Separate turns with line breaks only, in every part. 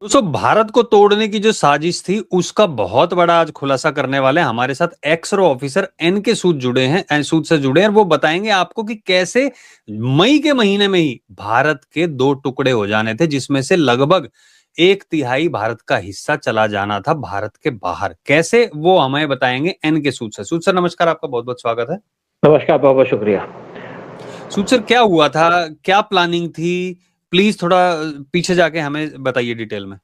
दोस्तों भारत को तोड़ने की जो साजिश थी उसका बहुत बड़ा आज खुलासा करने वाले हैं हमारे साथ एक्स रो ऑफिसर एन के सूद जुड़े हैं सूद से जुड़े हैं और वो बताएंगे आपको कि कैसे मई के महीने में ही भारत के दो टुकड़े हो जाने थे जिसमें से लगभग एक तिहाई भारत का हिस्सा चला जाना था भारत के बाहर। कैसे वो हमें बताएंगे एन के सूद सर नमस्कार, आपका बहुत बहुत स्वागत है।
नमस्कार, बहुत बहुत शुक्रिया।
सूद सर क्या हुआ था, क्या प्लानिंग थी, प्लीज थोड़ा पीछे जाके हमें बताइए डिटेल में।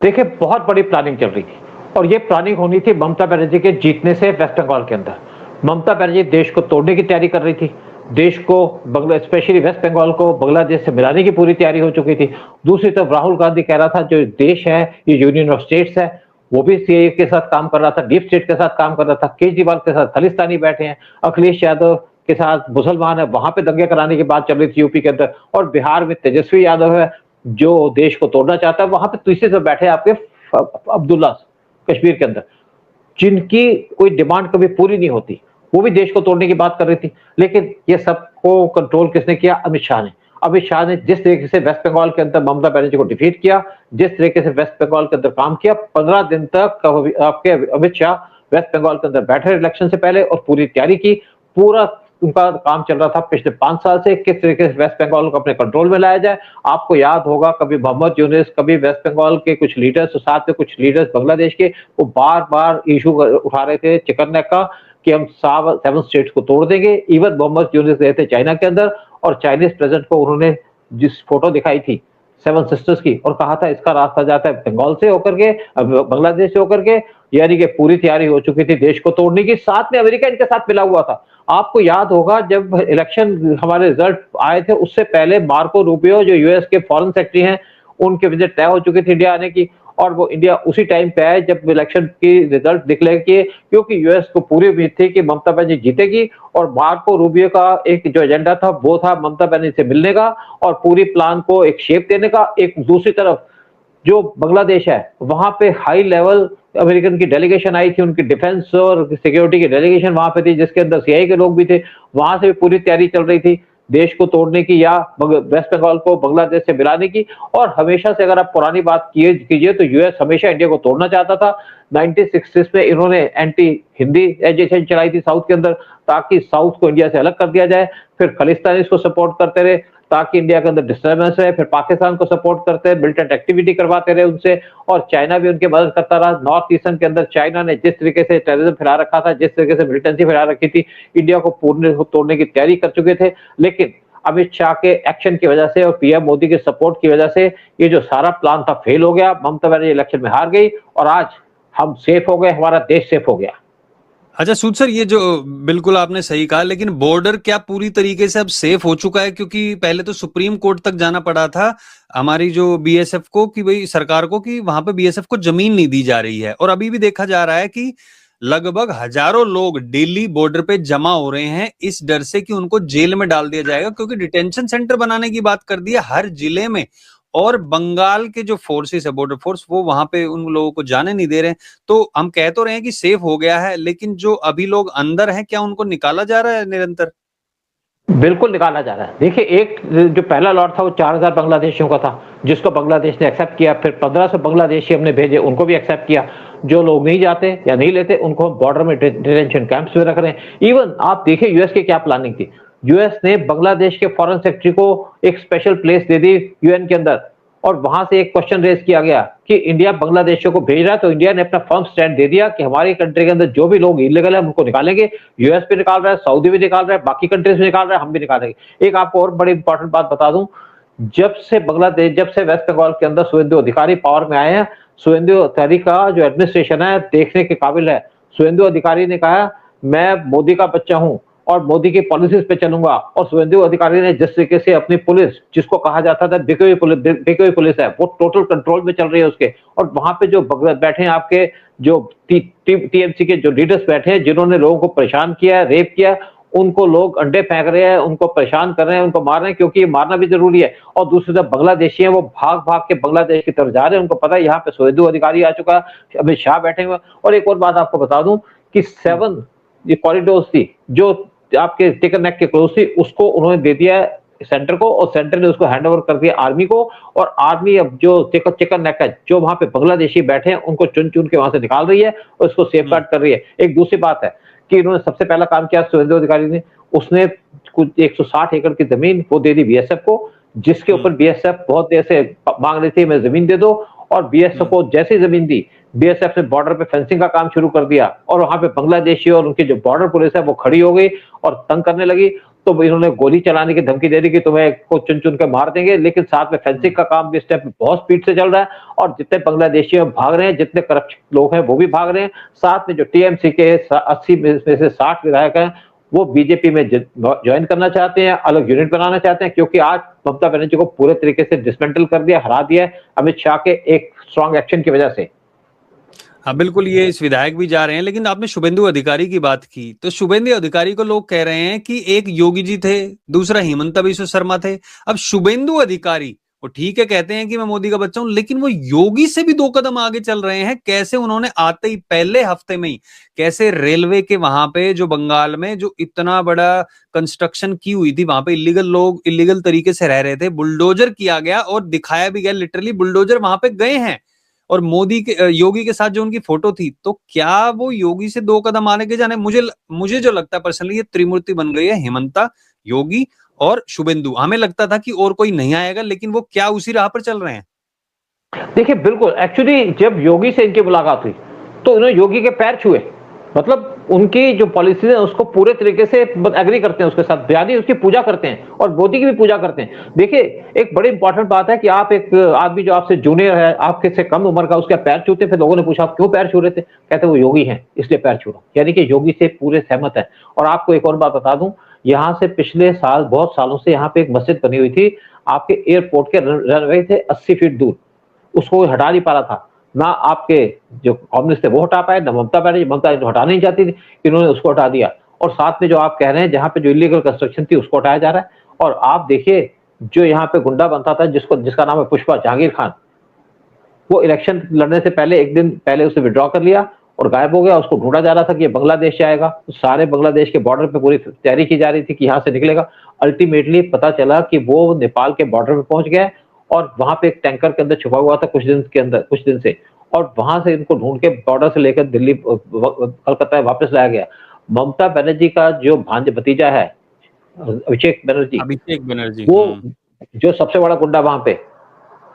देखिए, बहुत बड़ी प्लानिंग चल रही थी और ये प्लानिंग होनी थी ममता बनर्जी के जीतने से वेस्ट बंगाल के अंदर। ममता बनर्जी देश को तोड़ने की तैयारी कर रही थी। देश को स्पेशली वेस्ट बंगाल को बांग्लादेश से मिलाने की पूरी तैयारी हो चुकी थी। दूसरी तरफ राहुल गांधी कह रहा था जो देश है ये यूनियन ऑफ स्टेट्स है, वो भी सीएए के साथ काम कर रहा था, डीप स्टेट के साथ काम कर रहा था। केजरीवाल के साथ खालिस्तानी बैठे हैं, अखिलेश यादव के साथ मुसलमान है, वहां पे दंगे कराने की बात चल रही थी यूपी के अंदर। और बिहार में तेजस्वी यादव है जो देश को तोड़ना चाहता है। वहां पे तीसरी तरफ बैठे आपके अब्दुल्ला कश्मीर के अंदर, जिनकी कोई डिमांड कभी पूरी नहीं होती, वो भी देश को तोड़ने की बात कर रही थी। लेकिन ये सबको कंट्रोल किसने किया? अमित शाह ने। अमित शाह ने जिस तरीके से वेस्ट बंगाल के अंदर ममता बनर्जी को डिफीट किया, जिस तरीके से वेस्ट बंगाल के अंदर काम किया, 15 दिन तक आपके अमित शाह वेस्ट बंगाल के अंदर बैठे इलेक्शन से पहले और पूरी तैयारी की। पूरा उनका काम चल रहा था पिछले 5 साल से, किस तरीके से वेस्ट बंगाल को अपने कंट्रोल में लाया जाए। आपको याद होगा कभी मोहम्मद यूनिस, कभी वेस्ट बंगाल के कुछ लीडर्स और साथ में कुछ लीडर्स बांग्लादेश के, वो बार बार इशू उठा रहे थे चिकन नेक का कि हम 7 स्टेट्स को तोड़ देंगे। इवन मोहम्मद यूनिस गए थे चाइना के अंदर और चाइनीज प्रेसिडेंट को उन्होंने जिस फोटो दिखाई थी 7 सिस्टर्स की और कहा था इसका रास्ता जाता है बंगाल से होकर के, बांग्लादेश से होकर के। यानी कि पूरी तैयारी हो चुकी थी देश को तोड़ने की। साथ में अमेरिका इनके साथ मिला हुआ था। आपको याद होगा जब इलेक्शन हमारे रिजल्ट आए थे उससे पहले मार्को रूबियो जो यूएस के फॉरेन सेक्रेटरी हैं, उनके विजिट तय हो चुकी थी इंडिया आने की और वो इंडिया उसी टाइम पे आए जब इलेक्शन की रिजल्ट डिक्लेयर किए, क्योंकि यूएस को पूरी उम्मीद थी कि ममता बनर्जी जीतेगी। और मार्को रूबियो का एक जो एजेंडा था वो था ममता बनर्जी से मिलने का और पूरी प्लान को एक शेप देने का। एक दूसरी तरफ जो बांग्लादेश है वहां पे हाई लेवल अमेरिकन की डेलीगेशन आई थी, उनकी डिफेंस और सिक्योरिटी की डेलीगेशन वहां पे थी जिसके अंदर सीआईए के लोग भी थे। वहां से भी पूरी तैयारी चल रही थी देश को तोड़ने की या वेस्ट बंगाल को बांग्लादेश से मिलाने की। और हमेशा से अगर आप पुरानी बात कीजिए तो यूएस हमेशा इंडिया को तोड़ना चाहता था। 1960s में इन्होंने एंटी हिंदी एजिटेशन चलाई थी साउथ के अंदर ताकि साउथ को इंडिया से अलग कर दिया जाए। फिर खालिस्तानी को सपोर्ट करते रहे ताकि इंडिया के अंदर डिस्टर्बेंस है। फिर पाकिस्तान को सपोर्ट करते रहे, मिलिटेंट एक्टिविटी करवाते रहे उनसे और चाइना भी उनकी मदद करता रहा। नॉर्थ ईस्टर्न के अंदर चाइना ने जिस तरीके से टेररिज्म फैला रखा था, जिस तरीके से मिलिटेंसी फैला रखी थी, इंडिया को पूर्ण तोड़ने की तैयारी कर चुके थे। लेकिन अमित शाह के एक्शन की वजह से और पीएम मोदी के सपोर्ट की वजह से ये जो सारा प्लान था फेल हो गया। ममता बनर्जी इलेक्शन में हार गई और आज हम सेफ हो गए, हमारा देश सेफ हो गया।
अच्छा सूद सर, ये जो बिल्कुल आपने सही कहा, लेकिन बॉर्डर क्या पूरी तरीके से अब सेफ हो चुका है? क्योंकि पहले तो सुप्रीम कोर्ट तक जाना पड़ा था हमारी जो बीएसएफ को कि भाई सरकार को कि वहां पे बीएसएफ को जमीन नहीं दी जा रही है, और अभी भी देखा जा रहा है कि लगभग हजारों लोग डेली बॉर्डर पे जमा हो रहे हैं इस डर से कि उनको जेल में डाल दिया जाएगा, क्योंकि डिटेंशन सेंटर बनाने की बात कर दी है हर जिले में। और बंगाल के जो फोर्सेस है, बॉर्डर फोर्स, वो वहां पे उन लोगों को जाने नहीं दे रहे हैं। तो हम कह तो रहे हैं कि सेफ हो गया है, लेकिन जो अभी लोग अंदर हैं क्या उनको निकाला जा रहा है निरंतर?
बिल्कुल निकाला जा रहा है। देखिए, एक जो पहला लॉट था वो 4000 बांग्लादेशियों का था जिसको बांग्लादेश ने एक्सेप्ट किया। फिर 1500 बांग्लादेशी हमने भेजे, उनको भी एक्सेप्ट किया। जो लोग नहीं जाते या नहीं लेते उनको हम बॉर्डर में डिटेंशन कैंप्स में रख रहे हैं। इवन आप देखिए यूएस की क्या प्लानिंग थी। यूएस ने बांग्लादेश के फॉरेन सेक्रेटरी को एक special place they the UN के अंदर और वहां से एक क्वेश्चन रेज किया गया कि इंडिया बांग्लादेशियों को भेज रहा है, तो इंडिया ने अपना फर्म स्टैंड दे दिया कि हमारी कंट्री के अंदर जो भी लोग इलीगल है उनको निकालेंगे। यूएस भी निकाल रहा है, सऊदी भी निकाल रहा है, बाकी कंट्रीज भी निकाल रहा है, हम भी निकालेंगे। एक आपको और बड़ी इंपॉर्टेंट बात बता दूं, जब से वेस्ट बंगाल के अंदर शुभेंदु अधिकारी पावर में आए हैं, शुभेंदु अधिकारी का जो एडमिनिस्ट्रेशन है देखने के काबिल है। शुभेंदु अधिकारी ने कहा मैं मोदी का बच्चा हूं और मोदी की पॉलिसीज पे चलूंगा। और शुभेंदु अधिकारी ने जिस तरीके से अपनी पुलिस, जिसको कहा जाता था बिकी हुई पुलिस है, वो टोटल कंट्रोल में चल रही है उसके। और वहां पे जो बैठे हैं आपके जो टीएमसी के जो लीडर्स बैठे हैं जिन्होंने लोगों को परेशान किया, रेप किया, उनको लोग अंडे फेंक रहे हैं, उनको परेशान कर रहे हैं, उनको मार रहे हैं, क्योंकि मारना भी जरूरी है। और दूसरी तरफ बांग्लादेशी हैं, वो भाग भाग के बांग्लादेश की तरफ जा रहे हैं। उनको पता है यहाँ पे शुभेंदु अधिकारी आ चुका है, अमित शाह बैठे हुए। और एक और बात आपको बता दूं कि 7 ये कॉरिडोर थी जो आपके टिकन नेक के क्लोज थी, उसको उन्होंने दे दिया है सेंटर को, और सेंटर ने उसको हैंड ओवर कर दिया आर्मी को, और आर्मी अब जो चिकन नेक है, जो वहां पे बांग्लादेशी बैठे हैं उनको चुन चुन के वहां से निकाल रही है और उसको सेफ गार्ड कर रही है। एक दूसरी बात है कि इन्होंने सबसे पहला काम किया शुभेंदु अधिकारी ने, उसने कुछ 160 एकड़ की जमीन वो दे दी बीएसएफ को, जिसके ऊपर बीएसएफ बहुत देर से मांग रही थी मैं जमीन दे दो, और बीएसएफ को जैसी जमीन दी, बीएसएफ ने बॉर्डर पे फेंसिंग का काम शुरू कर दिया, और वहां पे बांग्लादेशी और उनकी जो बॉर्डर पुलिस है वो खड़ी हो गई और तंग करने लगी। तो इन्होंने गोली चलाने की धमकी दे दी कि तुम्हें को चुन चुन के मार देंगे, लेकिन साथ में फेंसिंग का काम भी इस टाइम बहुत स्पीड से चल रहा है, और जितने बांग्लादेशी भाग रहे हैं, जितने करप्ट लोग हैं वो भी भाग रहे हैं। साथ में जो टीएमसी के 80 में से 60 विधायक हैं वो बीजेपी में ज्वाइन करना चाहते हैं, अलग यूनिट बनाना चाहते हैं, क्योंकि आज ममता बनर्जी को पूरे तरीके से डिसमेंटल कर दिया, हरा दिया है अमित शाह के एक स्ट्रॉन्ग एक्शन की वजह से।
हाँ बिल्कुल, ये इस विधायक भी जा रहे हैं, लेकिन आपने शुभेंदु अधिकारी की बात की, तो शुभेंदु अधिकारी को लोग कह रहे हैं कि एक योगी जी थे, दूसरा हिमंता बिस्वा शर्मा थे, अब शुभेंदु अधिकारी वो ठीक है कहते हैं कि मैं मोदी का बच्चा हूं, लेकिन वो योगी से भी 2 कदम आगे चल रहे हैं। कैसे उन्होंने आते ही पहले हफ्ते में ही कैसे रेलवे के वहां पे जो बंगाल में जो इतना बड़ा कंस्ट्रक्शन की हुई थी, वहां पे इलीगल लोग इलीगल तरीके से रह रहे थे, बुलडोजर किया गया और दिखाया भी गया, लिटरली बुलडोजर वहां पे गए हैं, और मोदी के योगी के साथ जो उनकी फोटो थी, तो क्या वो योगी से 2 कदम आने के जाने, मुझे जो लगता है पर्सनली ये त्रिमूर्ति बन गई है, हिमंता, योगी और शुभेंदु। हमें लगता था कि और कोई नहीं आएगा, लेकिन वो क्या उसी राह पर चल रहे हैं।
देखिए बिल्कुल, एक्चुअली जब योगी से इनकी मुलाकात हुई तो इन्होंने योगी के पैर छुए, मतलब उनकी जो पॉलिसी है उसको पूरे तरीके से एग्री करते हैं, उसके साथ यानी उसकी पूजा करते हैं और मोदी की भी पूजा करते हैं। देखिए एक बड़ी इंपॉर्टेंट बात है कि आप एक आदमी जो आपसे जूनियर है, आपके से कम उम्र का, उसके पैर छूते, फिर लोगों ने पूछा आप क्यों पैर छू रहे थे, कहते वो योगी हैं इसलिए पैर छू रहा हूं, यानी कि योगी से पूरे सहमत है। और आपको एक और बात बता दूं, यहाँ से पिछले साल बहुत सालों से यहाँ पे एक मस्जिद बनी हुई थी, आपके एयरपोर्ट के रनवे थे 80 फीट दूर, उसको हटा नहीं पा रहा था, ना आपके जो कम्युनिस्ट थे वो हटा पाए, ना ममता बनर्जी, ममता हटाना नहीं चाहती थी, इन्होंने उसको हटा दिया। और साथ में जो आप कह रहे हैं जहां पे जो इलीगल कंस्ट्रक्शन थी उसको हटाया जा रहा है। और आप देखिए जो यहाँ पे गुंडा बनता था जिसका नाम है पुष्पा जहांगीर खान, वो इलेक्शन लड़ने से पहले एक दिन पहले उसे विड्रॉ कर लिया और गायब हो गया। उसको ढूंढा जा रहा था कि ये बांग्लादेश से आएगा, सारे बांग्लादेश के बॉर्डर पे पूरी तैयारी की जा रही थी कि यहाँ से निकलेगा। अल्टीमेटली पता चला कि वो नेपाल के बॉर्डर पे पहुंच गया और वहां पे एक टैंकर के अंदर छुपा हुआ था कुछ दिन से, और वहां से इनको ढूंढ के बॉर्डर से लेकर दिल्ली कलकत्ता वापस लाया गया। ममता बनर्जी का जो भतीजा है अभिषेक बनर्जी, वो जो सबसे बड़ा गुंडा वहां पे,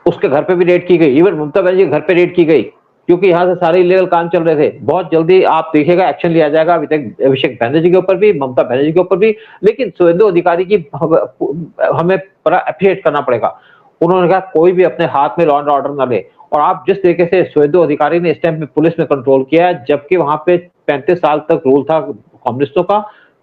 उसके घर पे भी रेड की गई, इवन ममता बनर्जी के घर पे रेड की गई, क्योंकि यहाँ से सारे इलीगल काम चल रहे थे। बहुत जल्दी आप देखिएगा एक्शन लिया जाएगा अभिषेक बनर्जी के ऊपर भी, ममता बनर्जी के ऊपर भी। लेकिन शुभेंदु अधिकारी की हमें बड़ा अप्रिशिएट करना पड़ेगा। उन्होंने कहा कोई भी अपने हाथ में लॉ एंड ऑर्डर न ले, और आप जिस तरीके से शुभेंदु अधिकारी ने इस टाइम पे पुलिस में कंट्रोल किया है, जबकि वहां पे 35 साल तक रूल था कम्युनिस्टों का,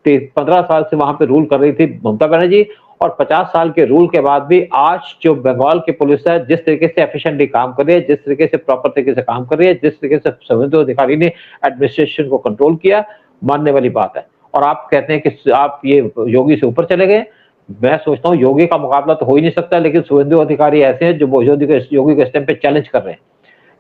15 साल से वहां पे रूल कर रही थी ममता बनर्जी, और 50 साल के रूल के बाद भी आज जो बंगाल की पुलिस है जिस तरीके से एफिशिएंटली काम कर रही है, जिस तरीके से प्रॉपर तरीके से काम कर रही है, जिस तरीके से शुभेंदु अधिकारी ने एडमिनिस्ट्रेशन को कंट्रोल किया, मानने वाली बात है। और आप कहते हैं कि आप ये योगी से ऊपर चले गए, मैं सोचता हूँ योगी का मुकाबला तो हो ही नहीं सकता, लेकिन शुभेंदु अधिकारी ऐसे हैं जो योगी को इस टाइम पे चैलेंज कर रहे हैं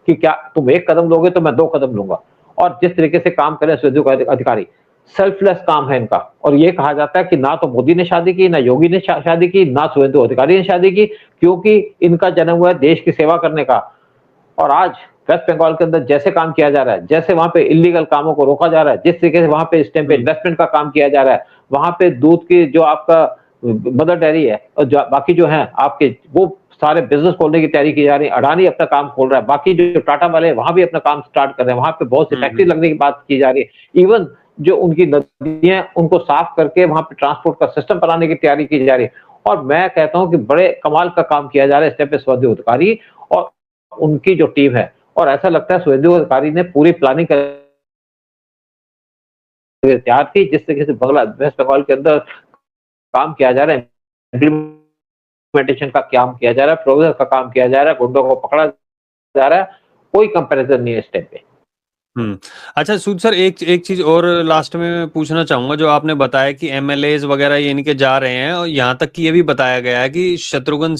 कि क्या तुम एक कदम लोगे तो मैं 2 कदम लूंगा। और जिस तरीके से काम कर रहे हैं शुभेंदु अधिकारी, सेल्फलेस काम है इनका। और ये कहा जाता है कि ना तो मोदी ने शादी की, ना योगी ने शादी की, ना शुभेंदु अधिकारी ने शादी की, क्योंकि इनका जन्म हुआ है देश की सेवा करने का। और आज वेस्ट बंगाल के अंदर जैसे काम किया जा रहा है, जैसे वहां पे इलीगल कामों को रोका जा रहा है, जिस तरीके से वहां पे इस टाइम पे इन्वेस्टमेंट का काम किया जा रहा है, वहां पे दूध की जो आपका मदर डेयरी है और बाकी जो है आपके वो सारे बिजनेस खोलने की तैयारी की जा रही है। अडानी अपना काम खोल रहा है, बाकी जो टाटा वाले वहां भी अपना काम स्टार्ट कर रहे हैं, वहां पे बहुत सी फैक्ट्री लगने की बात की जा रही है। इवन जो उनकी नदियां उनको साफ करके वहां पे ट्रांसपोर्ट का सिस्टम बनाने की तैयारी की जा रही है। और मैं कहता हूं कि बड़े कमाल का काम किया जा रहा है इस टाइम पे शुभेंदु अधिकारी और उनकी जो टीम है। और ऐसा लगता है शुभेंदु अधिकारी ने पूरी प्लानिंग तैयार की, जिस तरीके से वेस्ट बंगाल के अंदर काम किया जा रहा है, इम्प्लीमेंटेशन का काम किया जा रहा है, प्रोग्रेस का काम किया जा रहा है, गुंडों को पकड़ा जा रहा है, कोई कंपैरिजन नहीं है इस टाइम पे।
अच्छा सूद सर, एक चीज और लास्ट में पूछना चाहूंगा। जो आपने बताया कि एमएलएज वगैरह ये इनके जा रहे हैं, और यहाँ तक कि ये भी बताया गया है कि शत्रुघ्न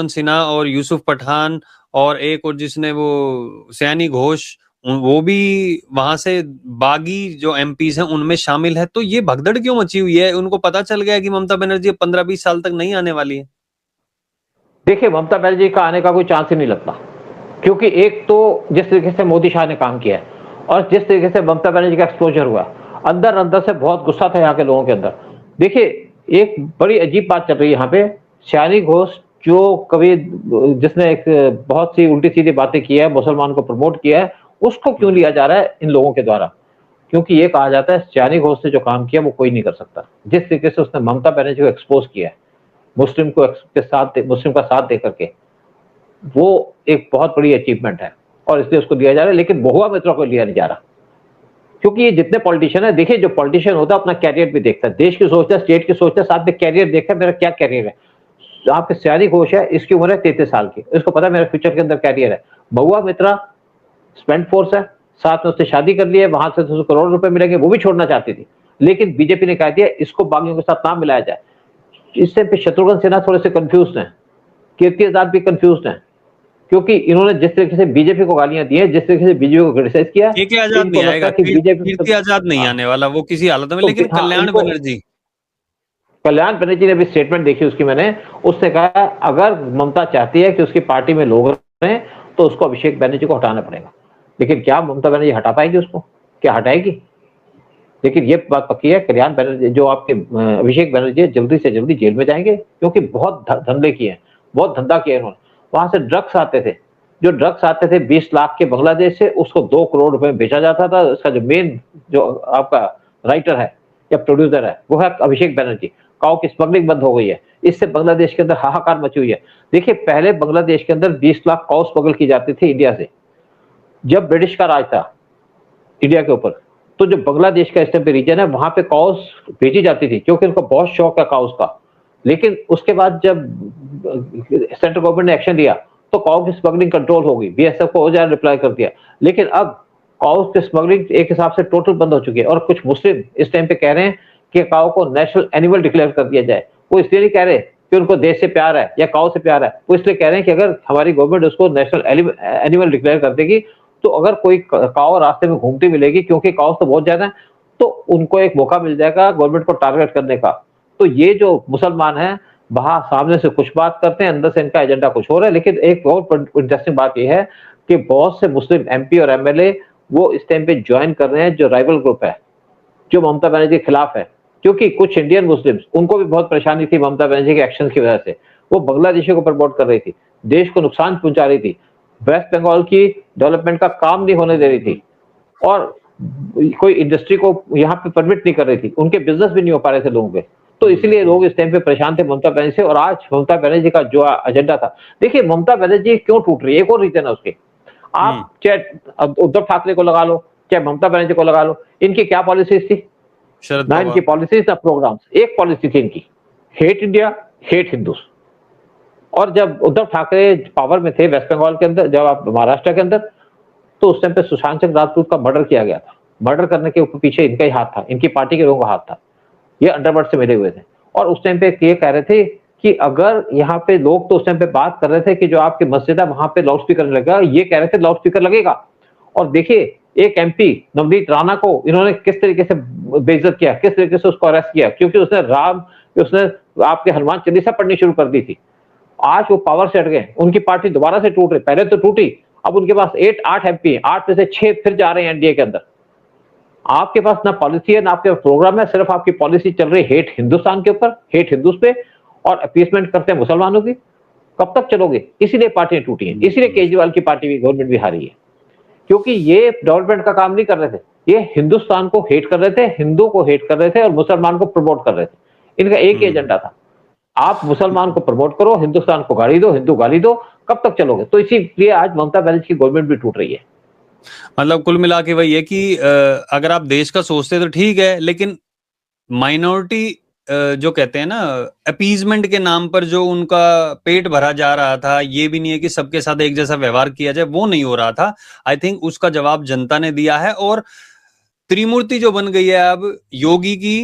सिन्हा और यूसुफ पठान और एक और जिसने वो सयानी घोष, वो भी वहां से बागी जो एमपीज हैं उनमें शामिल है, तो ये भगदड़ क्यों मची हुई है? उनको पता चल गया कि ममता बनर्जी 15-20 साल तक नहीं आने वाली है।
देखिए, ममता बनर्जी का आने का कोई चांस ही नहीं लगता, क्योंकि एक तो जिस तरीके से मोदी शाह ने काम किया है और जिस तरीके से ममता बनर्जी का एक्सपोजर हुआ, अंदर अंदर से बहुत गुस्सा था यहाँ के लोगों के अंदर। देखिए, एक बड़ी अजीब बात चल रही है यहाँ पे। सयानी घोष जो कभी जिसने एक बहुत सी उल्टी सीधी बातें की है, मुसलमान को प्रमोट किया है, उसको क्यों लिया जा रहा है इन लोगों के द्वारा? क्योंकि ये कहा जाता है सयानी घोष ने जो काम किया वो कोई नहीं कर सकता। जिस तरीके से उसने ममता बनर्जी को एक्सपोज किया है, मुस्लिम को के साथ मुस्लिम का साथ दे करके, वो एक बहुत बड़ी अचीवमेंट है और इसलिए उसको दिया जा रहा है। लेकिन महुआ मित्रा को लिया नहीं जा रहा, क्योंकि ये जितने पॉलिटिशियन है, देखिए जो पॉलिटिशियन होता है अपना कैरियर भी देखता है, देश की सोचता है, स्टेट की सोचता है, साथ में कैरियर देखता है, मेरा क्या कैरियर है। आपके सयानी घोष है, इसकी उम्र है 33 साल की, इसको पता है मेरा फ्यूचर के अंदर कैरियर है। महुआ मित्रा स्पेंड फोर्स है, साथ में उसने शादी कर ली है, वहां से तो करोड़ रुपए मिलेंगे, वो भी छोड़ना चाहती थी, लेकिन बीजेपी ने कह दिया इसको बागियों के साथ ना मिलाया जाए। इससे पे शत्रुघ्न सिन्हा थोड़े से कंफ्यूज हैं, कीर्ति आजाद भी कंफ्यूज हैं, क्योंकि इन्होंने जिस तरीके से बीजेपी को गालियां दी है, जिस तरीके से बीजेपी को क्रिटिसाइज किया,
के आजाद
इनको
नहीं
लगता
आएगा,
है कि बीजेपी
कीर्ति आजाद नहीं आने वाला वो किसी हालत में,
तो
लेकिन
हाँ,
कल्याण
इनको
बनर्जी।
कल्याण बनर्जी ने भी स्टेटमेंट देखी उसकी मैंने, उसने कहा अगर ममता चाहती है कि उसकी पार्टी में लोग रहें तो उसको अभिषेक बनर्जी को हटाना पड़ेगा। लेकिन क्या ममता बनर्जी हटा पाएगी उसको? क्या हटाएगी? लेकिन ये बात पक्की है, कल्याण बनर्जी जो आपके अभिषेक बनर्जी है, जल्दी से जल्दी जेल में जाएंगे, क्योंकि बहुत धंधे किए हैं, बहुत धंधा किया इन्होंने। वहां से ड्रग्स आते थे, जो ड्रग्स आते थे 20 लाख के बांग्लादेश से, उसको 2 करोड़ रुपए में बेचा जाता था। उसका जो मेन जो आपका राइटर है या प्रोड्यूसर है वो है अभिषेक बनर्जी। काओ की स्मगलिंग बंद हो गई है, इससे बांग्लादेश के अंदर हाहाकार मची हुई है। देखिए, पहले बांग्लादेश के अंदर 20 लाख काओ स्मगल की जाती थी इंडिया से, जब ब्रिटिश का राज था इंडिया के ऊपर। तो जो बांग्लादेश का इस टाइम पे रीजन है, वहां पे काउस भेजी जाती थी, क्योंकि उनको बहुत शौक है काउस का। लेकिन उसके बाद जब सेंट्रल गवर्नमेंट ने एक्शन लिया तो काउ की स्मगलिंग कंट्रोल हो गई, बीएसएफ को ओजार रिप्लाई कर दिया। लेकिन अब काउस की स्मगलिंग एक हिसाब से टोटल बंद हो चुकी है, और कुछ मुस्लिम इस टाइम पे कह रहे हैं कि काउ को नेशनल एनिमल डिक्लेयर कर दिया जाए। वो इसलिए नहीं कह रहे कि उनको देश से प्यार है या काउ से प्यार है, वो इसलिए कह रहे हैं कि अगर हमारी गवर्नमेंट उसको नेशनल एनिमल डिक्लेयर कर देगी तो अगर कोई काऊ रास्ते में घूमती मिलेगी, क्योंकि काऊ तो बहुत ज्यादा है, तो उनको एक मौका मिल जाएगा गवर्नमेंट को टारगेट करने का। तो ये जो मुसलमान हैं वहां सामने से कुछ बात करते हैं, अंदर से इनका एजेंडा कुछ हो रहा है। लेकिन एक और इंटरेस्टिंग बात यह है कि बहुत से मुस्लिम एमपी और एमएलए वो इस टाइम पे ज्वाइन कर रहे हैं जो राइवल ग्रुप है, जो ममता बनर्जी के खिलाफ है। क्योंकि कुछ इंडियन मुस्लिम्स, उनको भी बहुत परेशानी थी ममता बनर्जी के एक्शन की वजह से, वो बांग्लादेशियों को प्रमोट कर रही थी, देश को नुकसान पहुंचा रही थी, वेस्ट बंगाल की डेवलपमेंट का काम नहीं होने दे रही थी, और कोई इंडस्ट्री को यहाँ पे परमिट नहीं कर रही थी, उनके बिजनेस भी नहीं हो पा रहे थे लोगों के। तो इसलिए लोग इस टाइम पे परेशान थे ममता बनर्जी से। और आज ममता बनर्जी का जो एजेंडा था, देखिए ममता बनर्जी क्यों टूट रही है, एक और रीजन है उसके। आप चाहे उद्धव ठाकरे को लगा लो, चाहे ममता बनर्जी को लगा लो, इनकी क्या पॉलिसीज थी? ना इनकी पॉलिसीज ना प्रोग्राम्स। एक पॉलिसी थी इनकी, हेट इंडिया, हेट हिंदूस। और जब उद्धव ठाकरे पावर में थे वेस्ट बंगाल के अंदर, जब आप महाराष्ट्र के अंदर, तो उस टाइम पे सुशांत सिंह राजपूत का मर्डर किया गया था। मर्डर करने के ऊपर पीछे इनका ही हाथ था, इनकी पार्टी के लोगों का हाथ था, ये अंडरवर्ल्ड से मिले हुए थे। और उस टाइम पे ये कह रहे थे कि अगर यहाँ पे लोग, तो उस टाइम पे बात कर रहे थे कि जो आपकी मस्जिद है वहां पे लाउड स्पीकर लगेगा, ये कह रहे थे लाउड स्पीकर लगेगा। और देखिए एक एमपी नवनीत राणा को इन्होंने किस तरीके से बेइज्जत किया, किस तरीके से उसको अरेस्ट किया, क्योंकि उसने आपके हनुमान चालीसा पढ़नी शुरू कर दी थी। आज वो पावर से हट गए, उनकी पार्टी दोबारा से टूट रही, पहले तो टूटी, अब उनके पास 8 एमपी है, 8 में से 6 फिर जा रहे हैं एनडीए के अंदर। आपके पास ना पॉलिसी है ना आपके प्रोग्राम है, सिर्फ आपकी पॉलिसी चल रही हेट हिंदुस्तान के ऊपर, हेट हिंदूस पे, और अपीसमेंट करते हैं मुसलमानों की। कब तक चलोगे? इसीलिए पार्टियां टूटी हैं, इसीलिए केजरीवाल की पार्टी भी, गवर्नमेंट भी हारी है, क्योंकि ये डेवलपमेंट का काम नहीं कर रहे थे, ये हिंदुस्तान को हेट कर रहे थे, हिंदू को हेट कर रहे थे और मुसलमान को प्रमोट कर रहे थे। इनका एक ही एजेंडा था, आप मुसलमान को प्रमोट करो, हिंदुस्तान को गाली दो, हिंदू गाली दो, कब तक चलोगे? तो इसीलिए आज ममता बनर्जी की गवर्नमेंट भी टूट रही है।
मतलब कुल मिला के वही है कि अगर आप देश का सोचते तो ठीक है, लेकिन माइनॉरिटी जो कहते हैं ना, अपीजमेंट के नाम पर जो उनका पेट भरा जा रहा था, ये भी नहीं है कि सबके साथ एक जैसा व्यवहार किया जाए, वो नहीं हो रहा था। आई थिंक उसका जवाब जनता ने दिया है। और त्रिमूर्ति जो बन गई है अब योगी की,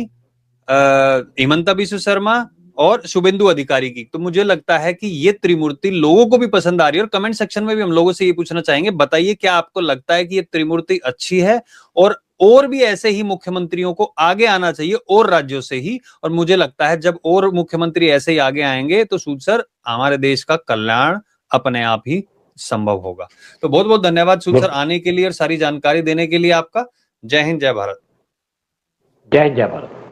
हिमंता बिस्वा शर्मा और शुभेंदु अधिकारी की। तो मुझे लगता है कि ये त्रिमूर्ति लोगों को भी पसंद आ रही है, और कमेंट सेक्शन में भी हम लोगों से ये पूछना चाहेंगे, बताइए क्या आपको लगता है कि ये त्रिमूर्ति अच्छी है, और भी ऐसे ही मुख्यमंत्रियों को आगे आना चाहिए और राज्यों से ही। और मुझे लगता है जब और मुख्यमंत्री ऐसे ही आगे आएंगे तो सूद सर हमारे देश का कल्याण अपने आप ही संभव होगा। तो बहुत बहुत धन्यवाद सूद सर आने के लिए और सारी जानकारी देने के लिए आपका। जय हिंद, जय भारत।
जय हिंद, जय भारत।